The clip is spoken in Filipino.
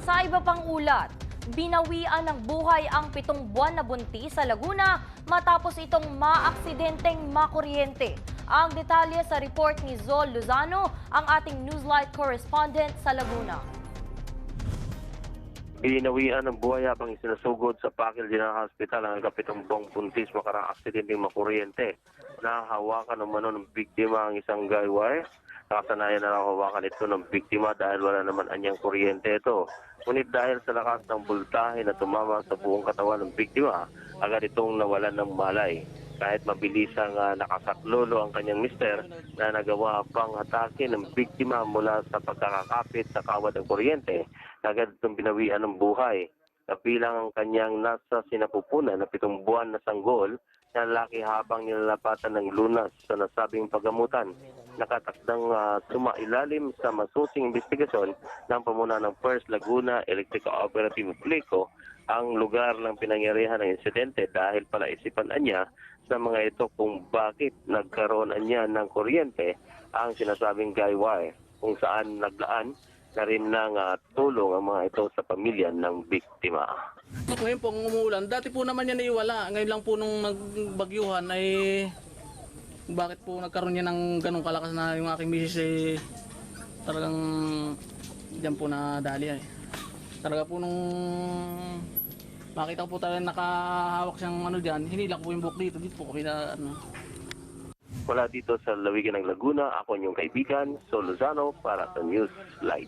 Sa iba pang ulat, binawian ng buhay ang 7 buwan na buntis sa Laguna matapos itong maaksidenteng makuryente. Ang detalye sa report ni Zol Lozano, ang ating Newslight correspondent sa Laguna. Binawian ng buhay habang isinasugod sa Pakil General Hospital ang 7 buwang buntis makarang aksidenteng makuryente. Nahawakan naman ng biktima ang isang guy wire. Nakasanayan na hawakan ito ng biktima dahil wala naman anyang kuryente ito. Ngunit dahil sa lakas ng voltahe na tumama sa buong katawan ng biktima, agad itong nawalan ng malay. Kahit mabilisang nakasaklolo ang kanyang mister na nagawa pang atake ng biktima mula sa pagkakakapit sa kawad ng kuryente, agad itong binawian ng buhay. Kabilang ang kanyang nasa sinapupunan na 7 buwan na sanggol na lalaki habang nilalapatan ng lunas sa nasabing paggamutan. Nakatakdang sumailalim sa masusing investigasyon ng pamuna ng First Laguna Electric Cooperative Fleco ang lugar ng pinangyarihan ng insidente dahil palaisipan niya sa mga ito kung bakit nagkaroon niya ng kuryente ang sinasabing guy wire, kung saan naglaan na rin ng tulong ang mga ito sa pamilya ng biktima. Ngayon po umuulan, dati po naman yan naiwala. Ngayon lang po nung nagbagyuhan ay bakit po nagkaroon niya ng ganong kalakas na yung aking misis talagang diyan po na dali ay. Talaga po nung makita ko po talaga nakahawak siyang diyan, hinila ko po yung buhok dito po kaya Wala dito sa lawigan ng Laguna, ako ang inyong kaibigan, Sol Lozano para sa Newslight.